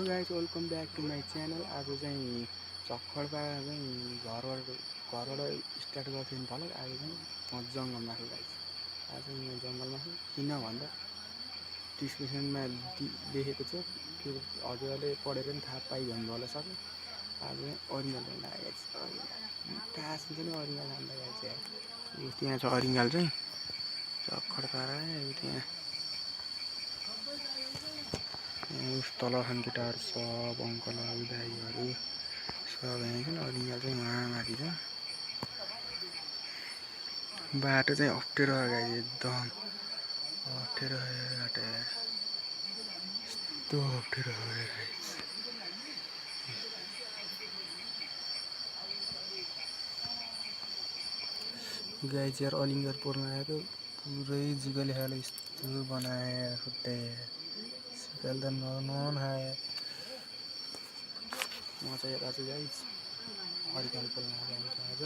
Guys welcome back to my channel. आज चाहिँ चक्खडबाट चाहिँ घरबाट स्टार्ट गर्थ्यो नि तल। आज चाहिँ म जङ्गलमा छु गाइज। आज चाहिँ म जङ्गलमा छु किन भन्दा डिस्क्रिप्सनमा लेखेको छ, के हजुरहरूले पढेर पनि थाहा पाइभन्नु होला सबै। आज चाहिँ अरिङ्गाल ल्याउन आएको छ। टास हुन्छ नि अरिङ्गाल खाँदा गाइज। त्यहाँ छ अरिङ्गाल चाहिँ चक्खडबाट त्यहाँ उस तल खान केटाहरू सब अङ्कलहरू दाइहरू सब यहाँ अरिङ्गाल चाहिँ उहाँ माथि छ। बाटो चाहिँ अप्ठ्यारो गाइज, एकदम अप्ठ्यारो बाटो, यस्तो अप्ठ्यारो गाइज यार। अलिङ्गर पोर्न आएको पुरै जुगाले खाले यस्तो बनाएर खुट्टा सिकाल त नखाए। म चाहिँ यता छु गाइज, अरिङ्गाल पोल्न आएको आज।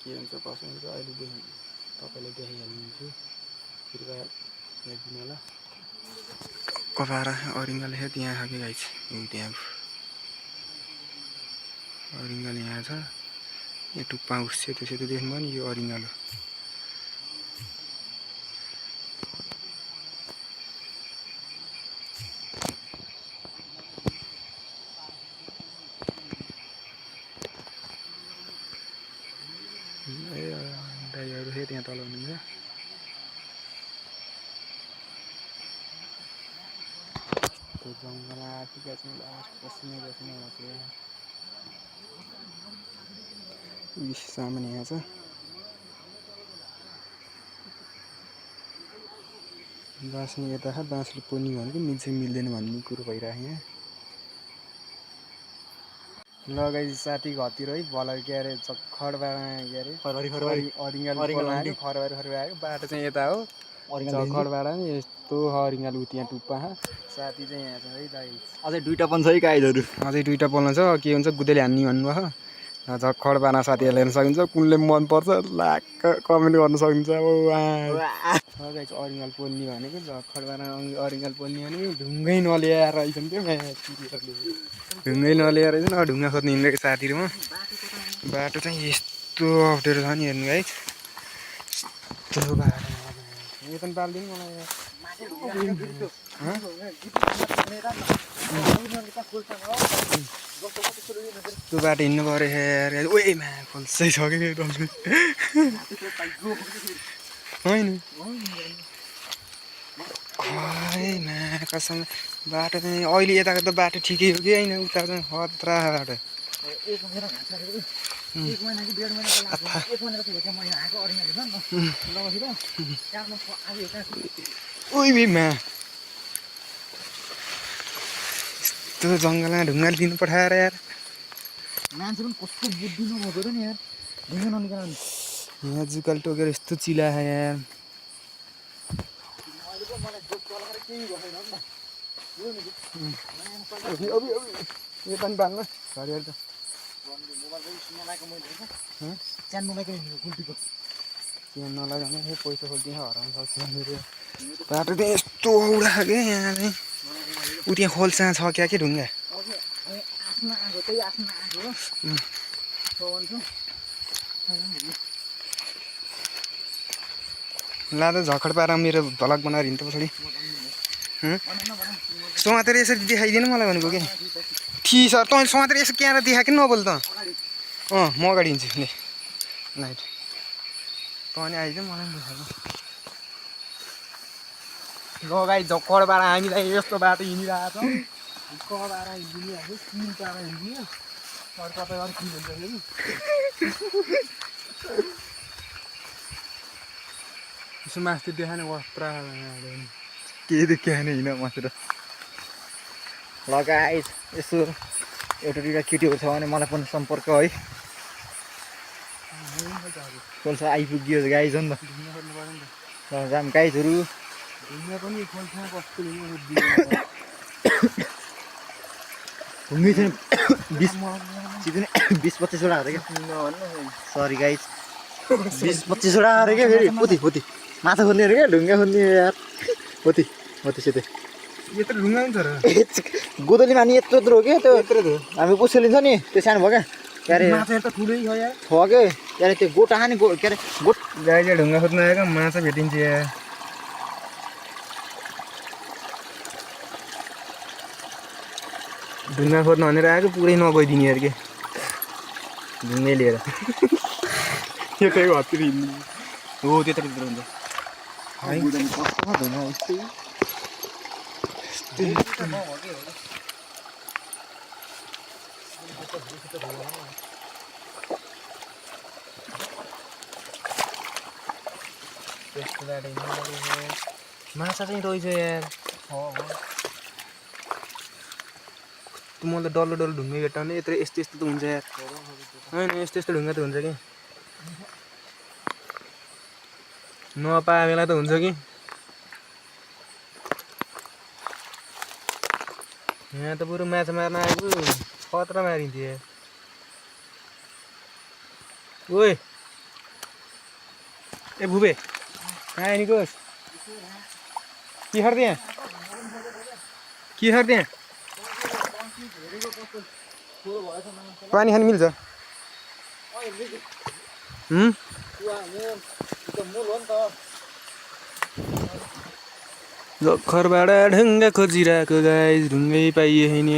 के हुन्छ कसो हुन्छ अहिले तपाईँले देखाइहाल्नुहुन्छ, कृपया हेरिदिनु होला। कपाएर अरिङ्गाल त्यहाँ छ कि गाइज, त्यहाँ अरिङ्गाल यहाँ छ। यो टुप्पा उस सेतो सेतो देख्नुभयो नि, यो अरिङ्गाल हो। दाइहरू त्यहाँ तल हुनुहुन्छ। त्यो जङ्गल आफिका चाहिँ पसिना सामान यहाँ छ। बाँच्ने यता छ, बाँसले पोल्ने भनेको मिल्छ मिल्दैन भन्ने कुरो भइरहेको यहाँ। ल गाइज साथी घरतिर है भल के अरे चक्खडबाट के अरे अरिङ्गाल पोल्न खरबारी आएको। बाटो चाहिँ यता हो चक्खडबाट नि यस्तो अरिङ्गाल उ त्यहाँ टुप्पा छ। साथी चाहिँ यहाँ छ है दाइ। अझै दुईटा पनि छ है गाइजहरू, अझै दुईटा पोल्न छ। के हुन्छ गुदेले हान्ने भन्नुभयो। चक्खडबाट साथीहरूले हेर्न सकिन्छ, कुनले मनपर्छ लाक कमेन्ट गर्न सकिन्छ। अब गाइज अरिङ्गाल पोल्ने भनेको चक्खडबाट अरिङ्गाल पोल्ने भनेको ढुङ्गै नल्याएर रहेछन् क्या ढुङ्गै नल्याएर रहेछन्। अब ढुङ्गा खोज्नु हिँडेको साथीहरूमा बाटो चाहिँ यस्तो अप्ठ्यारो छ नि हेर्नु गाइज। यस्तो बाटो यो पनि पाल्दिनु मलाई। त्यो बाटो हिँड्नु पऱ्यो यार। ओएमा खोल्सै छ कि होइन खैमा कसम। बाटो चाहिँ अहिले यताको त बाटो ठिकै हो कि होइन, उता चाहिँ खतरा बाटो। ओइमा यस्तो जङ्गलमा ढुङ्गा दिनु पठाएर यार। मान्छे पनि कस्तो बुद्धि नभएको र नि यार, ढुङ्गा ननिकाल। यहाँ जुकाल टोकेर यस्तो चिलायो यार। यो पनि बाल्न घरिहरू त च्यान नलगाउने पैसा खोलिदिन्छ हराउनु सक्छ मेरो। बाटो चाहिँ यस्तो औडा क्या यहाँ चाहिँ। ऊ त्यहाँ खोल्सा छ क्या के ढुङ्गा। ला त झखड पारा मेरो भ्लग बनाएर हिँड्नु पछाडि समातेर यसरी देखाइदिनु मलाई भनेको कि। ठिक सर तैँले समातेर यसो क्यामेरा देखाएको नबोल त। म अगाडि हिँड्छु नि लाइट तँ आइज मलाई पनि देखाएको। ल गाइस झक्खडबाट हामीलाई यस्तो बाटो हिँडिरहेको छौँ। झक्खडबाट हिँडिरहेको किन पारा हिँड्दियो कता गरेर के हुन्छ फेरि यसो मास्ति देखाएन वस्त्र के देखाएन हिँड मात्र। ल गाइस यसो एउटा दुईवटा केटीहरू छ भने मलाई पनि सम्पर्क है। खोल्सा आइपुग्यो गाइस हो नि त। जाम गाइसहरू ढुङ्गा पनि खोल्सा कस्तो ढुङ्गै छैन। 20-25वटा अरे क्या। सरी गाइस 20-25वटा अरे क्या। फेरि पोती माछा खोल्ने अरे क्या, ढुङ्गा खोल्ने यार। पोती सेतै यत्रो ढुङ्गा हुन्छ र गोदलीमा नि यत्रो यत्रो हो क्या त्यो यत्रो त हामी उसिलिन्छ नि त्यो सानो भयो क्या के अरे माछा त ठुलै छ यार छ के अरे त्यो गोटा नि के अरे गोट गाईले ढुङ्गा खोज्न आएको माछा भेटिन्छ यार ढुङ्गा खोज्न भनेर आएको पुरै नगइदिने यार के ढुङ्गै लिएर यतैको हत्तिर हिँड्नु हो त्यत्रो त्यत्रो हुन्छ माछा चाहिँ रहेछ यार मलाई डल्लो डल्लो ढुङ्गा भेट्टाउने यत्रो यस्तो यस्तो त हुन्छ यार होइन यस्तो यस्तो ढुङ्गा त हुन्छ कि नपाए बेला त हुन्छ कि यहाँ त बरु माछा मार्न आएको खतरा मारिन्थ्यो यार ओए ए भुबे कहाँ निकोस् के खर त्यहाँ के खर त्यहाँ पानी खानु मिल्छ जखरबाट ढुङ्गा खोजिरहेको गाइस ढुङ्गै पाइएन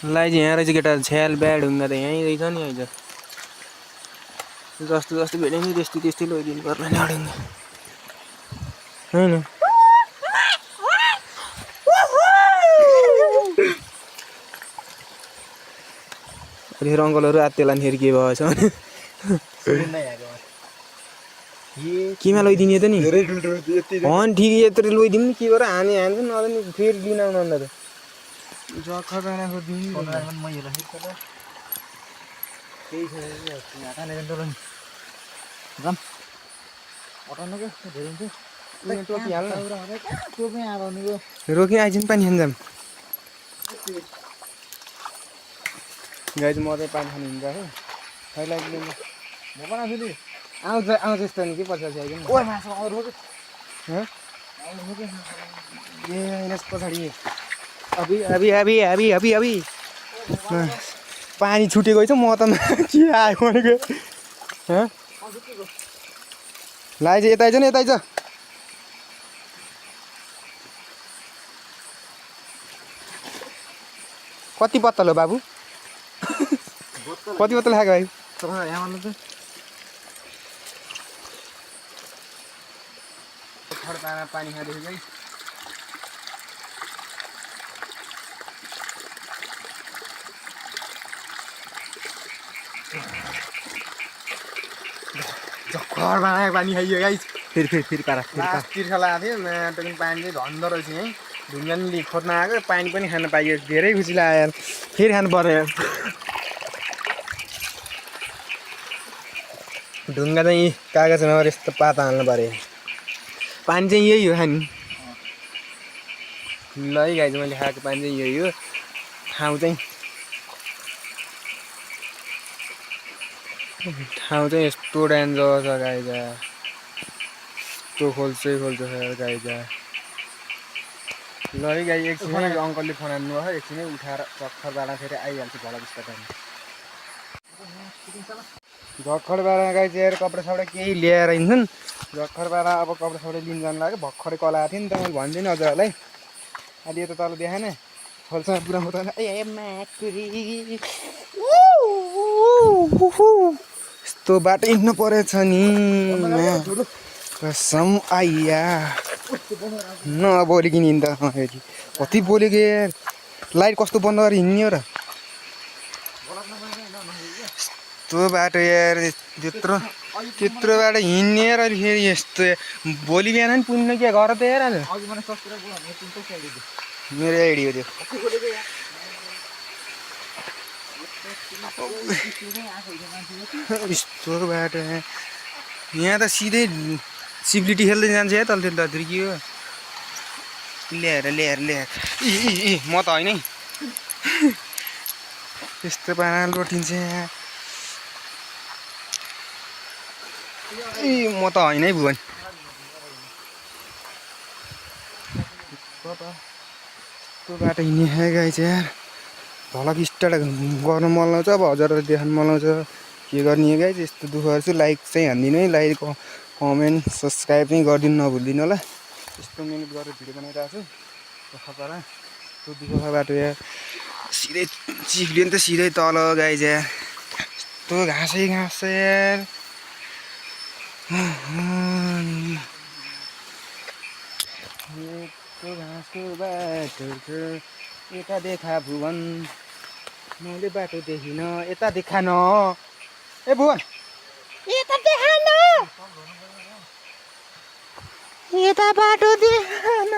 लाई चाहिँ यहाँ रहेछ केटा छ्याल ब्या ढुङ्गा त यहीँ रहेछ नि अहिले जस्तो जस्तो भेट्यो नि त्यस्तै त्यस्तै लैदिनु पर्ला नि ढुङ्गा होइन फेरि अङ्कलहरू आत्ते लान्थ्यो के भएछ भने केमा लैदिने त नि हन ठिक यत्रो लैदिनु नि के भएर हान्छ नभए नि फेरि लिन आउनु अन्त जखरबाट खोजिदिनु रोकी आइज नि पानी खान जाम गाई चाहिँ म चाहिँ पानी खानु हिँड्छ हो खैला म बनाउँछु नि आउँछ आउँछ यस्तो नि के पछि पछि आइदिनु ए पछाडि अभि अभि अभि अभि अभि अभि पानी छुटेको छ म त के आयो भनेको लाइ चाहिँ यता आइज नि यता आइज कति बत्तल हो बाबु कति बत्तल खाएको भाइ खडपामा पानी खाँदैछु है खडपामा पानी खाइयो गाइस फेरि पारा तिर्खा लगाएको थियो त्यहाँदेखि पानी चाहिँ धन्दो रहेछ है ढुङ्गा नि खोज्न आएको पानी पनि खान पाइयो धेरै खुसी लाग्यो यार फेरि खानु पर्यो यार ढुङ्गा चाहिँ कागजमा यस्तो पाता हाल्नु पर्यो पानी चाहिँ यही हो खाने ल है गाई चाहिँ मैले खाएको पानी चाहिँ यही हो ठाउँ चाहिँ यस्तो डेन्जर छ गाई जा यस्तो खोल्छै खोल्छ गाई जा ल है गाई एकछिनै अङ्कलले फोन हान्नु भयो एकछिनै उठाएर झक्खरबाट फेरि आइहाल्छु भला बिस्तार झक्खरबाट गाई चाहिँ कपडा सपडा केही ल्याएर हिँड्छन् झक्खरबाट अब कपडा सपडा लिन जानु लाग्यो भर्खरै कलाएको थियो नि त मैले भन्छु नि हजुरहरूलाई अहिले यता तल देखाएन खोल्छमा पुरा म त यस्तो बाटो हिँड्नु परेछ नि कसम आइया नबोलिकन हिँड्दा कति बोलेको यार लाइट कस्तो बन्द गरेर हिँड्ने हो र यस्तो बाटो यार त्यत्रो बाटो हिँड्ने र फेरि यस्तो भोलि बिहान नि पुग्नु क्या घर त हेर मेरो आइडी हो त्यो यस्तो बाटो यहाँ त सिधै सिप्लिटी खेल्दै जान्छ या तल त्यो के हो ल्याएर म त होइन है यस्तो पाराले रोटिन्छ म त होइन है भुवन त्यो बाटो हिँड्ने है गाई चाहिँ यार भलक स्टार्ट गर्न मन लाउँछ अब हजुरहरूले देखाउनु मन लाउँछ के गर्ने गाई यस्तो दुःख गर्छु लाइक चाहिँ हानिदिनु है लाइक कमेन्ट सब्सक्राइब चाहिँ गरिदिनु नभुलिदिनु होला यस्तो मिहिनेत गरेर भिडियो बनाइरहेको छु खतरा त्यो दुःख बाटो यार सिधै चिप्लियो नि त सिधै तल गाई चाहिँ यार यस्तो घाँसै घाँस छ यार यस्तो घाँसको बाटो छ यता देखा भुवन मैले बाटो देखिन यता देखा न ए भुवन यता देखा न यता बाटो देखा न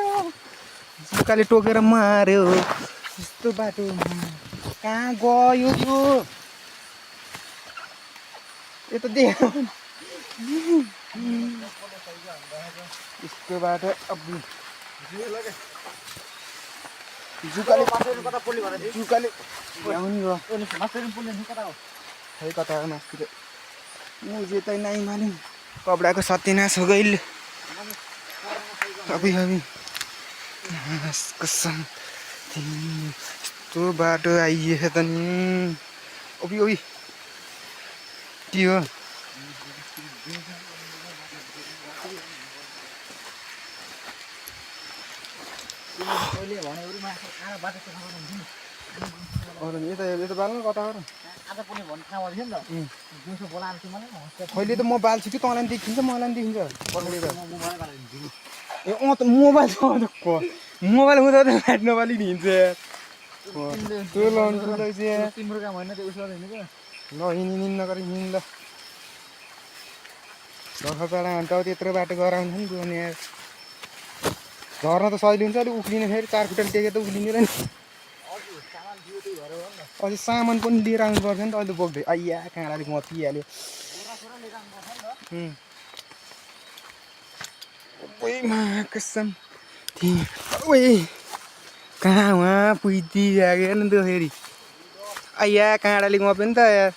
जुकाले टोकेर मार्यो यस्तो बाटो कहाँ गयो यो यता देखा यस्तो बाटो अब जुकाले जुकाले ल्याउनु हो खै कता हो मासतिर मुझे त नाइ मालुम कपडाको सत्यनाश हो गइल अभी अभी कसम यस्तो बाटो आइएछ त नि अभी अभी के हो यता बाल्नु कता हो खैले त म बाल्छु कि तँलाई पनि देखिन्छ मलाई पनि देखिन्छ ए अँ त मोबाइल मोबाइल हुँदा त लाइट नबाली हिँड्छ त्यो लाउनु तिम्रो काम होइन त्यो उसलाई हिँड्नु ल हिँड्नु नगरी हिँड ल झर्खपाडा अन्त त्यत्रो बाटो गराउँछ नि गयो यार झर्न त सजिलो हुन्छ अलिक उक्लिने फेरि 4 खुट्टाले टेकेर त उक्लिने र नि अझै सामान पनि लिएर आउनुपर्छ नि त अहिले बोक्दै आइया काँडाले मचिहाल्यो कसम ओए कहाँ उहाँ पुगिदिइहाल्यो नि त फेरि आइया काँडाले गप्यो नि त यार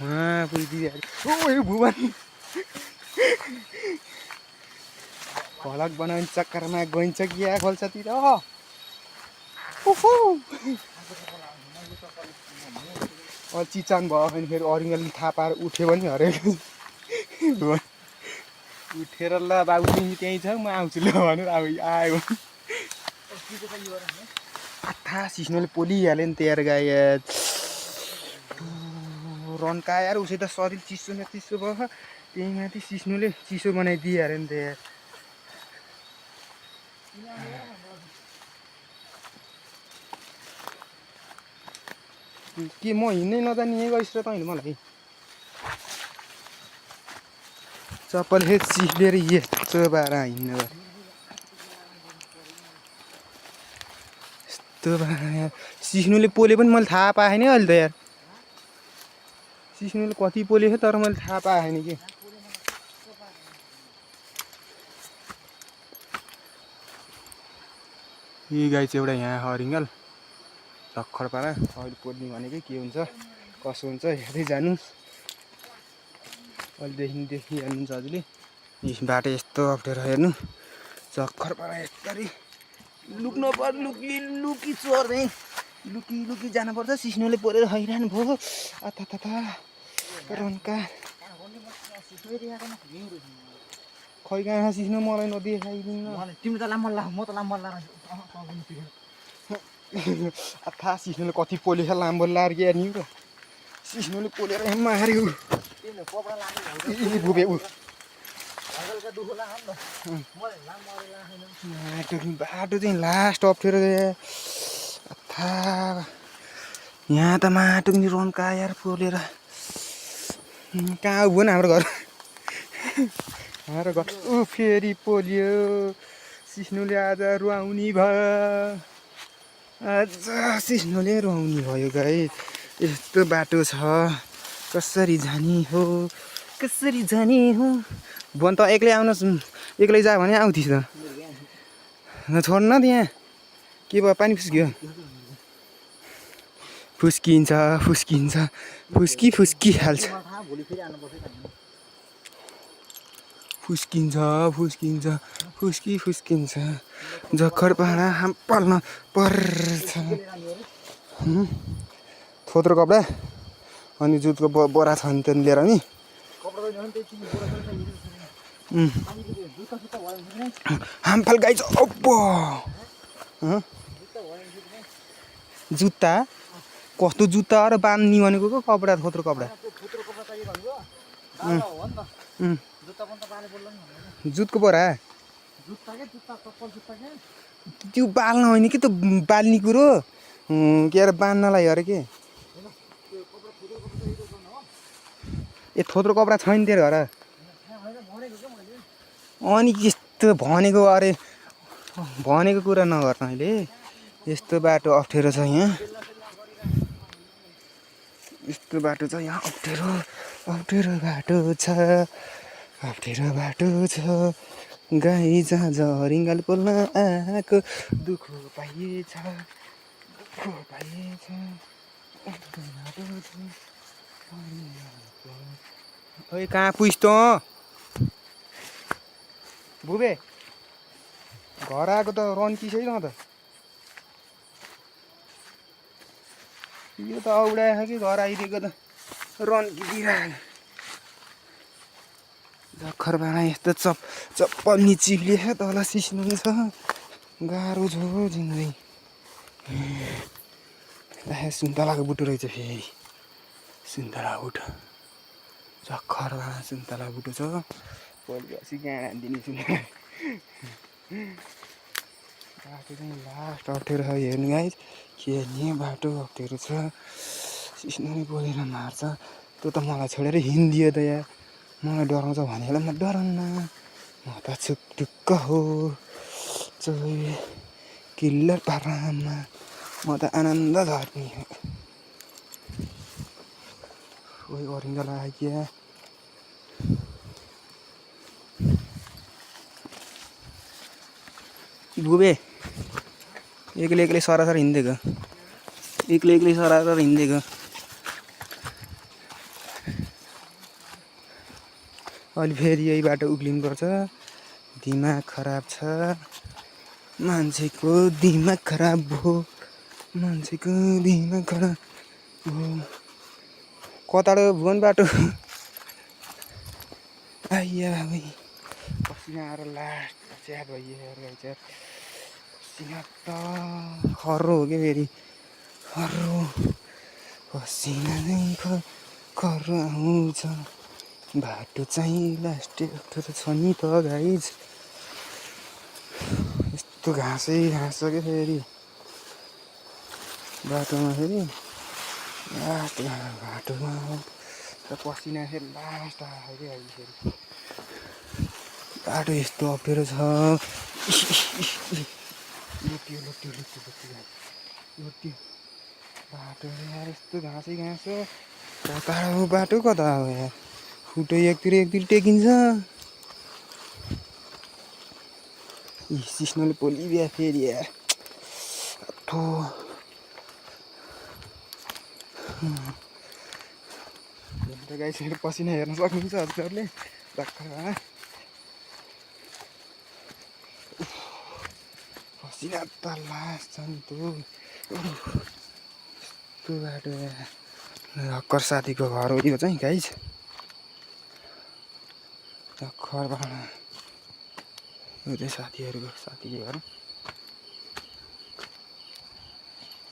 उहाँ पुगिदिइहाल्यो ओए भुवन भलक बनाउने चक्करमा गइन्छ कि या खोल्छतिर चिचान भयो भने फेरि अरिङ्गलले थाहा पाएर उठ्यो भने हरेको उठेर ल बाबु तिमी त्यहीँ छ म आउँछु ल भनेर अब आयो थाहा सिस्नोले पोलिहाल्यो नि त्यहाँ गाई रन्का यार उसै त शरीर चिसो न चिसो भयो त्यही माथि सिस्नोले चिसो बनाइदिइहाल्यो नि त्यहाँ के म हिँड्नै नजाने यहीँ गइस् र तैँले मलाई चप्पल हे चिप्लेर यस्तो बाह्र हिँड्न गरे यस्तो बाह्र सिस्नुले पोले पनि मैले थाहा पाएँ नि अहिले त यार सिस्नुले कति पोलेछ तर मैले थाहा पाएँ कि यी गाई चाहिँ एउटा यहाँ हरिङ्गल झक्खर पारा अहिले पोल्ने भनेकै के हुन्छ कसो हुन्छ हेर्दै जानु अहिलेदेखि देखिहाल्नुहुन्छ हजुरले बाटो यस्तो अप्ठ्यारो हेर्नु झक्खर पारा यस्तरी लुक्न पर्यो लुकी चोर्दै लुकी जानुपर्छ सिस्नुले पोलेर हैरान भयो अथा रन्का खै कहाँ सिस्नु मलाई नदेखाइदिनु तिमी त लामो म त लामो अथा सिस्नुले कति पोलेछ लामो लाएर के नि र सिस्नुले पोलेर मार्यो बुबे ऊ बाटो चाहिँ लास्ट अप्ठ्यारो अथा यहाँ त माटो नि रन्का यार पोलेर कहाँ उभो न हाम्रो घर हाम्रो घर ऊ फेरि पोल्यो सिस्नुले आज रुवाउने भयो आज सिस्नुले रुवाउने भयो गाई यस्तो बाटो छ कसरी जाने हो भन त एक्लै आउनुहोस् एक्लै जा भने आउँथिस् त छोड्न त्यहाँ के भयो पानी फुस्क्यो फुस्की हाल्छ फुस्किन्छ फुस्किन्छ फुस्किन्छ जखर भाँडा हाम्फाल्न पर्छ थोत्रो कपडा अनि जुटको बोरा छ नि त्यहाँ लिएर नि हामफाल गाइज अब्बो जुत्ता कस्तो जुत्ता र बान्नी भनेको को कपडा थोत्रो कपडा जुटको बोरा त्यो बाल्न होइन कि त बाल्ने कुरो के अरे बान्नलाई अरे के ए थोत्रो कपडा छैन तेरो घर अनि यस्तो भनेको अरे भनेको कुरा नगर्न अहिले यस्तो बाटो अप्ठ्यारो छ यहाँ यस्तो बाटो छ यहाँ अप्ठ्यारो बाटो छ गाई जहाँ झरिङ्गाल पोल्न आएको दुःख पाइएछ ओइ कहाँ पुइस् त बुबे घर आएको त रन्की छैन त यो त औडाएछ कि घर आइदिएको त रन्की दिइरहेको जखर भाँडा यस्तो चप्पल्नी चिप्लिएछ तल सिस्नु छ गाह्रो छ जिन्दगी सुन्तलाको बुटो रहेछ फेरि सुन्तला बुटो जखर भाँडा सुन्तला बुटो छ पल्सी कहाँ दिने सुन्तला बाटो चाहिँ लास्ट अप्ठ्यारो छ हेर्नु गाइस के बाटो अप्ठ्यारो छ सिस्नु नि बोलेर मार्छ त्यो त मलाई छोडेर हिँडिदियो त यार मलाई डराउँछ भनेर म डराउन्न म त छुकटुक्क हो चोइ किल्लर पारामा म त आनन्द झर्ने हो ओइ गरिँदा लाग्यो बुबे एक्लै सरासर हिँडिदिएको एक्लै सरासर हिँडिदिएको अलि फेरि यही बाटो उक्लिनुपर्छ दिमाग खराब छ मान्छेको दिमाग खराब भयो कताडो भुवन बाटो आइया भाइ पसिना आएर लास्ट च्याद भइयो पसिना त खर्रो हो कि फेरि खर्रो पसिना नै खर्रो आउँछ बाटो चाहिँ लास्ट अप्ठ्यारो छ नि त गाइज यस्तो घाँसै घाँस छ कि फेरि बाटोमा फेरि लास्ट बाटोमा पसिना फेरि लास्ट आयो कि अहिले फेरि बाटो यस्तो अप्ठ्यारो छ लुट्यो बाटो यार यस्तो घाँसै घाँस कता हो बाटो कता हो यार फुटो एकतिर टेकिन्छ सिस्नोले पोलिदियो फेरि यार अठो गाइसहरू पसिना हेर्न सक्नुहुन्छ हजुरहरूले भर्खर पसिना त लास्ट छ नि त्यो बाटो हक्कर साथीको घर हो यो चाहिँ गाइस हक्कर भाँडा यो चाहिँ साथीको घर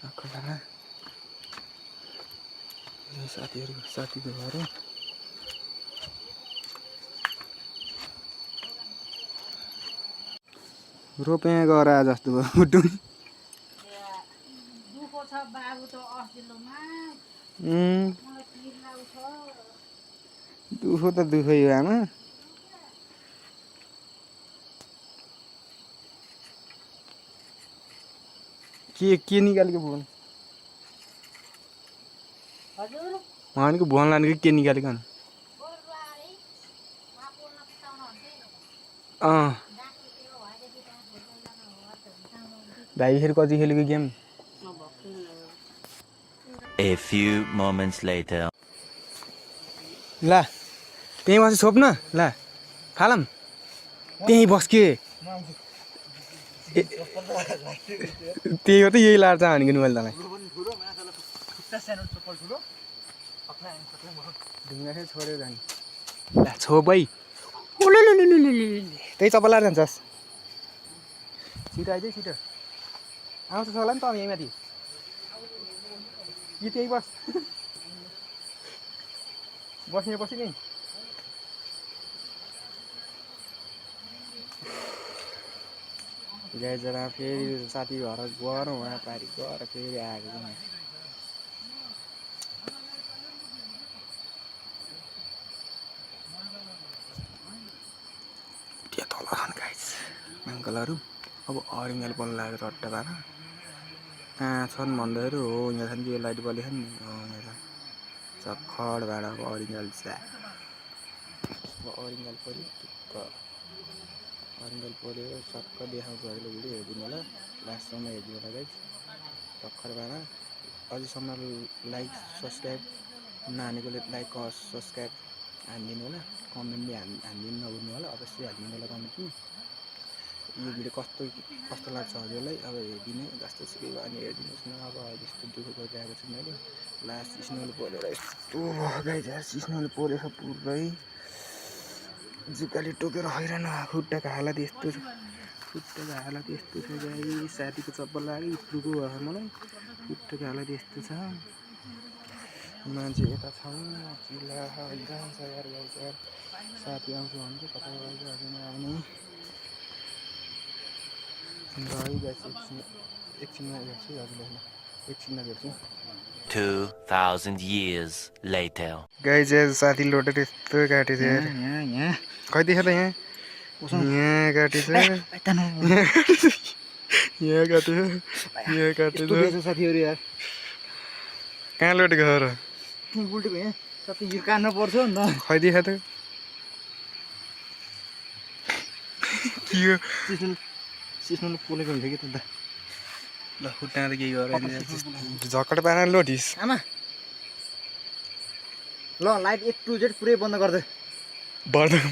हक्कर भाँडा साथीको घर हो रोपे गएर जस्तो भयो दुःख त दुःखै हो आमा के निकालेको भुवन भनेको भुवन लानेको के निकालेको भाइ फेरि कति खेलेको game A few moments later. ला त्यहीँ मासु छोप्न ला फालम त्यहीँ बस के त्यही हो त यही लाएर चाहिँ भनेको नि मैले तँलाई ढुङ्गा चाहिँ छोडेर जाने ला छो भाइ त्यही चप्पल लाएर जान्छस् छिटो आइज छिटो आउँछ होला नि त यहीँ माथि कि त्यही बस बस्ने बसी नि जरा फेरि साथी घर गरौँ वहाँ पारि गएर फेरि आएको त्यहाँ तल छन् गाइस अङ्कलहरू अब अरिङ्गल बल्ल लागेको छ अट्टा पारा कहाँ छन् भन्दाखेरि हो यहाँ छन् कि लाइट बलेको नि हो यहाँ छ चक्खड भाँडाको अरिङ्गल छ अब अरिङ्गल पऱ्यो टुक्क अरिङ्गल पऱ्यो सक्क देखाउँछु अहिले भिडियो हेरिदिनु होला लास्टसम्म हेरिदिनु होला गाइस चक्खड भाँडा अझैसम्म लाइक सब्सक्राइब नहानेकोले लाइक सब्सक्राइब हानिदिनु होला कमेन्ट पनि हानिदिनु नभुल्नु होला अवश्य हालिदिनु होला कमेन्ट पनि यो भिडियो कस्तो लाग्छ हजुरलाई अब हेरिदिनु जस्तो सुकै भयो भने हेरिदिनुहोस् न अब यस्तो दुःख गरिरहेको छु मैले लास्ट स्नोल परेर यस्तो गाइस स्नोल परेछ पुरै जुकाले टोकेर हैरान खुट्टाको हालत यस्तो छ खुट्टाको हालत यस्तो छ गाइस साथीको चप्पल लाग्यो इत्रुको भयो मलाई खुट्टाको हालत यस्तो छ मान्छे यता छौँ चिल्ला जान्छ यार गाइस यार साथी आउँछु भन्छ कता गएको अझै नआउने है गाइस एकछिनमा भेट्छु हजुरलाई एकछिनमा भेट्छु 2000 years later. गाइस यार साथी लोटेर यस्तो काटेछ यार यहाँ खै देख त यहाँ काटेछ यहाँ काटेछ साथीहरू यार कहाँ लोटेको र उल्टेको यहाँ सबै यो काट्नु पर्छ नि त खै देख त के हो सिस्नोले पोलेको हुन्छ कि त ल खुट्टामा त केही गरेर झकड पारेर लोटिस आमा ल लाइट A to Z पुरै बन्द गरिदे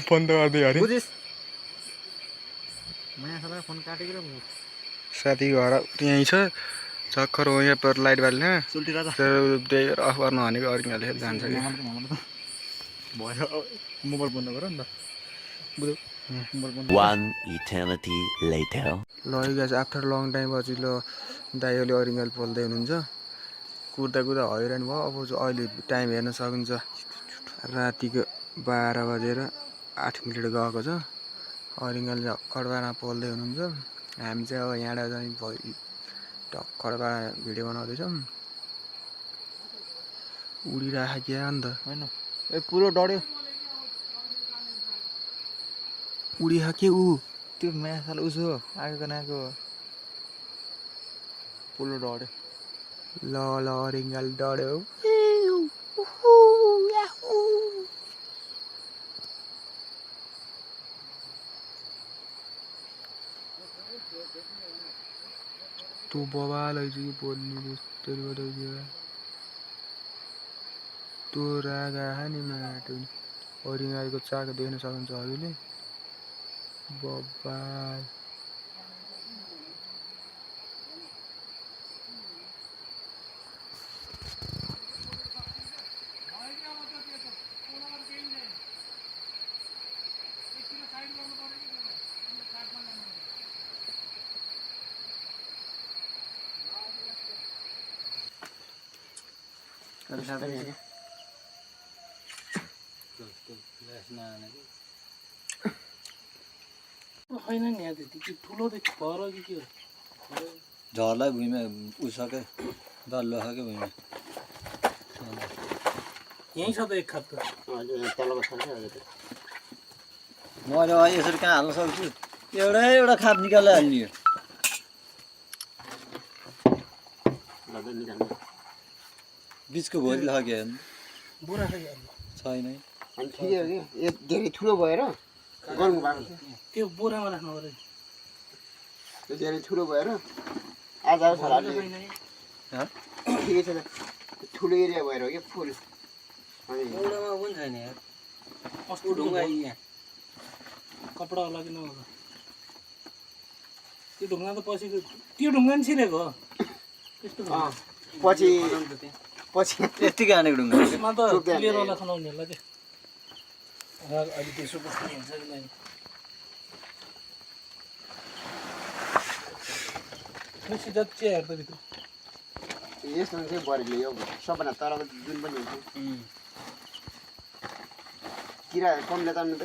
बन्द गरिदियो अरे बुझिस् माया साला फोन काटेको र साथी घर यहीँ छ चक्कर हो यहाँ पर लाइट बाल्ने सुल्टी राजा त्यही अफ गर्नु भनेको अरिङ्गल जान्छ कि भयो मोबाइल बन्द गर नि त बुझ्यौ मोबाइल बन्द One eternity later. ल गाइस आफ्टर लङ टाइम पछि ल दाइले अरिङ्गल पोल्दै हुनुहुन्छ कुर्दा हैरान भयो अब अहिले टाइम हेर्न सकिन्छ रातिको 12 बजेर 8 मिनट गएको छ अरिङ्गल झक्कडबाट पोल्दै हुनुहुन्छ हामी चाहिँ अब यहाँबाट चाहिँ ढक्कडबाट भिडियो बनाउँदैछौँ उडिराख क्या अन्त हैन ए पुरो डढ्यो उडिख के ऊ त्यो माया साला उसो आगेको नाको पुरो डढ्यो ल अरिङ्गल डढ्यो तँ बबाल आइज कि बोल्ने त्यस्तरी बताइदियो तँ राग आहा नि माटो अरिङ्गलको चाको देख्न सक्नुहुन्छ हजुरले बबाल होइन नि यहाँ त्यति ठुलो देखि भएर कि के हो झरलाई भुइँमा उसके दल्लो खाके भुइँमा यहीँ छ त एक खाप त मैले अहिले यसरी कहाँ हाल्न सक्छु एउटा खाप निकालेर हाल्ने हो बिचको भोलि लाग्यो बुढा खै छैन अनि ठिकै हो कि धेरै ठुलो भएर गर्नु भएको त्यो बोरामा राख्नु पऱ्यो त्यो धेरै ठुलो भएर आज आउँछ होला ठिकै छ ठुलो एरिया भएर हो कि फुल अनि बोरामा पनि छैन यार कस्तो ढुङ्गा यहाँ कपडा होला कि नहोला त्यो ढुङ्गा त पछिको त्यो ढुङ्गा नि छिरेको हो त्यस्तो ढुङ्गा पछि यतिकै हानेको ढुङ्गा त्यसमा त क्लियर होला खनाउने होला क्या अहिले त्यसो बस्ने हुन्छ कि नै सिधा चिया हेर्दा भित्र यसमा चाहिँ बरेले यो सबभन्दा तलको जुन पनि हुन्छ किरा कमले तान्नु त